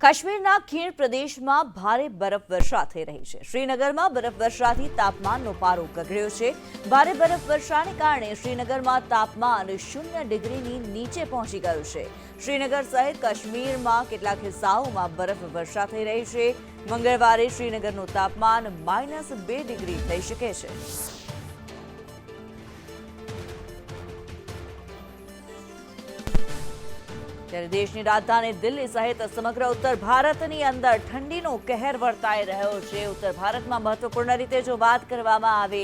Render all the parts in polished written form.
કાશ્મીરના ખીણ પ્રદેશમાં ભારે બરફવર્ષા થઈ રહી છે। શ્રીનગરમાં બરફવર્ષાથી તાપમાનનો પારો ગગડ્યો છે। ભારે બરફવર્ષાને કારણે શ્રીનગરમાં તાપમાન 0 ડિગ્રીની નીચે પહોંચી ગયું છે। શ્રીનગર સહિત કાશ્મીરમાં કેટલાક હિસ્સાઓમાં બરફવર્ષા થઈ રહી છે। મંગળવારે શ્રીનગરનું તાપમાન -2 ડિગ્રી થઈ શકે છે। ત્યારે દેશની રાજધાની દિલ્હી સહિત સમગ્ર ઉત્તર ભારતની અંદર ઠંડીનો કહેર વર્તાઈ રહ્યો છે। ઉત્તર ભારતમાં મહત્વપૂર્ણ રીતે જો વાત કરવામાં આવે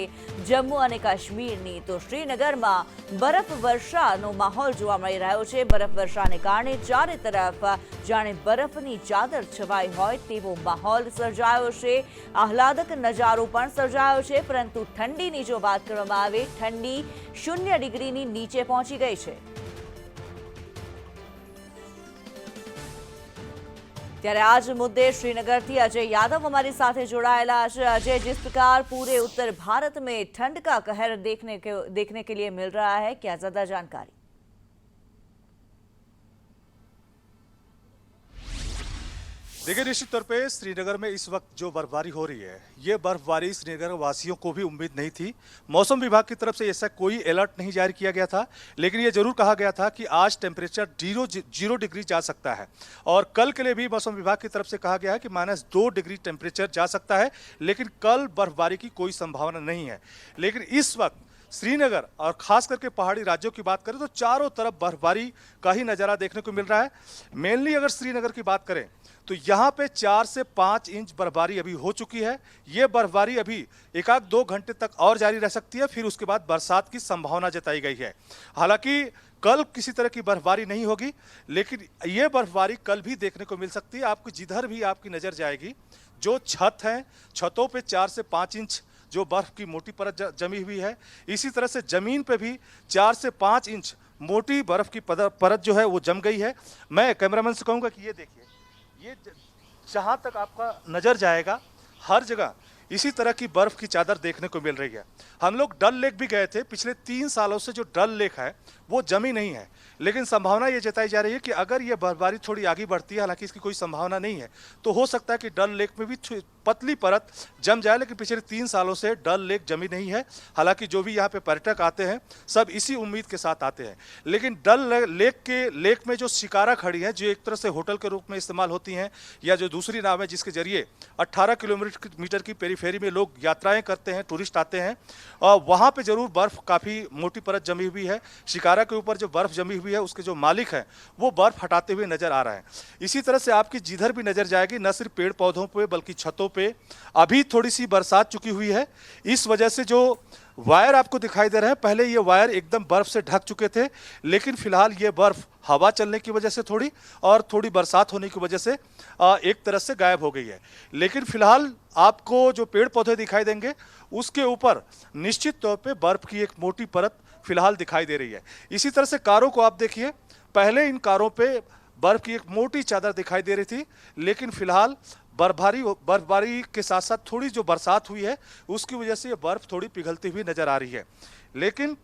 જમ્મુ અને કાશ્મીરની, તો શ્રીનગરમાં બરફવર્ષાનો માહોલ જોવા મળી રહ્યો છે। બરફવર્ષાને કારણે ચારે તરફ જાણે બરફની ચાદર છવાઈ હોય તેવો માહોલ સર્જાયો છે। આહલાદક નજારો પણ સર્જાયો છે, પરંતુ ઠંડીની જો વાત કરવામાં આવે, ઠંડી 0 ડિગ્રીની નીચે પહોંચી ગઈ છે। ત્યારે आज मुद्दे श्रीनगर थी अजय यादव हमारे साथ जोड़ाયેલા છે। अजय, जिस प्रकार पूरे उत्तर भारत में ठंड का कहर देखने के लिए मिल रहा है, क्या ज्यादा जानकारी? देखिए, निश्चित तौर पे श्रीनगर में इस वक्त जो बर्फबारी हो रही है, ये बर्फबारी श्रीनगर वासियों को भी उम्मीद नहीं थी। मौसम विभाग की तरफ से ऐसा कोई अलर्ट नहीं जारी किया गया था, लेकिन ये जरूर कहा गया था कि आज टेम्परेचर 0 डिग्री जा सकता है। और कल के लिए भी मौसम विभाग की तरफ से कहा गया है कि -2 डिग्री टेम्परेचर जा सकता है, लेकिन कल बर्फबारी की कोई संभावना नहीं है। लेकिन इस वक्त श्रीनगर और खास करके पहाड़ी राज्यों की बात करें तो चारों तरफ बर्फबारी का ही नज़ारा देखने को मिल रहा है। मेनली अगर श्रीनगर की बात करें तो यहाँ पे 4 से 5 इंच बर्फबारी अभी हो चुकी है। ये बर्फबारी अभी 1-2 घंटे तक और जारी रह सकती है, फिर उसके बाद बरसात की संभावना जताई गई है। हालांकि कल किसी तरह की बर्फबारी नहीं होगी, लेकिन ये बर्फबारी कल भी देखने को मिल सकती है। आपको जिधर भी आपकी नज़र जाएगी, जो छत हैं, छतों पे 4 से 5 इंच जो बर्फ की मोटी परत जमी हुई है, इसी तरह से जमीन पे भी 4 से 5 इंच मोटी बर्फ की परत जो है वो जम गई है। मैं कैमरामैन से कहूँगा कि ये देखिए, ये जहाँ तक आपका नज़र जाएगा हर जगह इसी तरह की बर्फ की चादर देखने को मिल रही है। हम लोग डल लेक भी गए थे। पिछले 3 सालों से जो डल लेक है वो जमी नहीं है, लेकिन संभावना ये जताई जा रही है कि अगर ये बर्फबारी थोड़ी आगे बढ़ती है, हालांकि इसकी कोई संभावना नहीं है, तो हो सकता है कि डल लेक में भी पतली परत जम जाए। लेकिन पिछले 3 सालों से डल लेक जमी नहीं है। हालांकि जो भी यहाँ पे पर्यटक आते हैं सब इसी उम्मीद के साथ आते हैं। लेकिन डल लेक में जो शिकारा खड़ी है, जो एक तरह से होटल के रूप में इस्तेमाल होती हैं, या जो दूसरी नाव है जिसके जरिए 18 किलोमीटर की पेरीफेरी में लोग यात्राएं करते हैं, टूरिस्ट आते हैं, और वहाँ पे जरूर बर्फ काफ़ी मोटी परत जमी हुई है। शिकारा के ऊपर जो बर्फ जमी हुई है, उसके जो मालिक हैं वो बर्फ हटाते हुए नजर आ रहे हैं। इसी तरह से आपकी जिधर भी नजर जाएगी, न सिर्फ पेड़ पौधों पे बल्कि छतों पे अभी थोड़ी सी बरसात चुकी हुई है। इस वजह से जो वायर आपको दिखाई दे रहे हैं, पहले ये वायर एकदम बर्फ से ढक चुके थे, लेकिन फिलहाल ये बर्फ हवा चलने की वजह से थोड़ी बरसात होने की वजह से एक तरह से गायब हो गई है। लेकिन फिलहाल आपको जो पेड़ पौधे दिखाई देंगे, उसके ऊपर निश्चित तौर पे बर्फ की एक मोटी परत फिलहाल दिखाई दे रही है। इसी तरह से कारों को आप देखिए, पहले इन कारों पे बर्फ की एक मोटी चादर दिखाई दे रही थी, लेकिन फिलहाल बर्फबारी के साथ साथ थोड़ी जो बरसात हुई है, उसकी वजह से ये बर्फ थोड़ी पिघलती हुई नजर आ रही है। लेकिन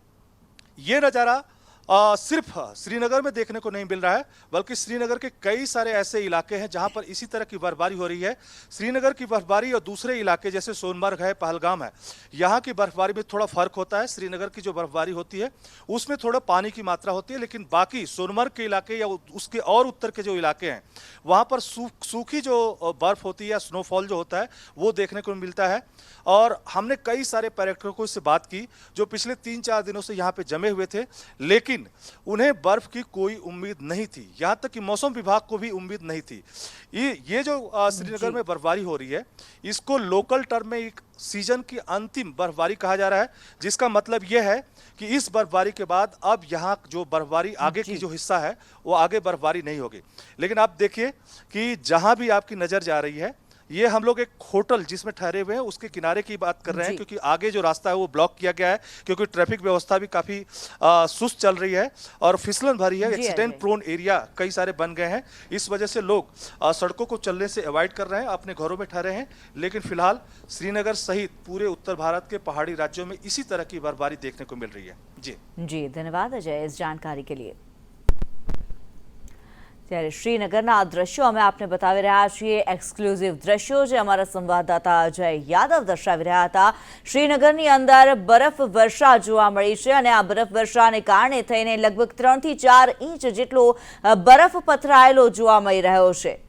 ये नज़ारा सिर्फ श्रीनगर में देखने को नहीं मिल रहा है, बल्कि श्रीनगर के कई सारे ऐसे इलाके हैं जहां पर इसी तरह की बर्फबारी हो रही है। श्रीनगर की बर्फबारी और दूसरे इलाके जैसे सोनमर्ग है, पहलगाम है, यहाँ की बर्फबारी में थोड़ा फर्क होता है। श्रीनगर की जो बर्फबारी होती है उसमें थोड़ा पानी की मात्रा होती है, लेकिन बाकी सोनमर्ग के इलाके या उसके और उत्तर के जो इलाके हैं, वहाँ पर सूखी जो बर्फ होती है या स्नोफॉल जो होता है वो देखने को मिलता है। और हमने कई सारे पर्यटकों से बात की जो पिछले 3-4 दिनों से यहाँ पे जमे हुए थे, लेकिन उन्हें बर्फ की कोई उम्मीद नहीं थी। यहां तक कि मौसम विभाग को भी उम्मीद नहीं थी। ये जो श्रीनगर में बर्फबारी हो रही है, इसको लोकल टर्म में एक सीजन की अंतिम बर्फबारी कहा जा रहा है, जिसका मतलब यह है कि इस बर्फबारी के बाद अब यहाँ जो बर्फबारी आगे की जो हिस्सा है वो आगे बर्फबारी नहीं होगी। लेकिन आप देखिए कि जहां भी आपकी नजर जा रही है, ये हम लोग एक होटल जिसमें ठहरे हुए हैं उसके किनारे की बात कर रहे हैं, क्योंकि आगे जो रास्ता है वो ब्लॉक किया गया है, क्योंकि ट्रैफिक व्यवस्था भी काफ़ी सुस्त चल रही है और फिसलन भरी है। एक्सीडेंट प्रोन एरिया कई सारे बन गए हैं। इस वजह से लोग सड़कों को चलने से अवॉइड कर रहे हैं, अपने घरों में ठहरे हैं। लेकिन फिलहाल श्रीनगर सहित पूरे उत्तर भारत के पहाड़ी राज्यों में इसी तरह की बर्फबारी देखने को मिल रही है। जी, धन्यवाद अजय इस जानकारी के लिए। ત્યારે શ્રીનગરના આ દ્રશ્યો અમે આપને બતાવી રહ્યા છીએ, એક્સક્લુઝિવ દ્રશ્યો જે અમારા સંવાદદાતા અજય યાદવ દર્શાવી રહ્યા હતા. શ્રીનગરની અંદર બરફ વર્ષા જોવા મળી છે અને આ બરફ વર્ષાને કારણે થઈને લગભગ 3 થી 4 ઇંચ જેટલો બરફ પથરાયેલો જોવા મળી રહ્યો છે.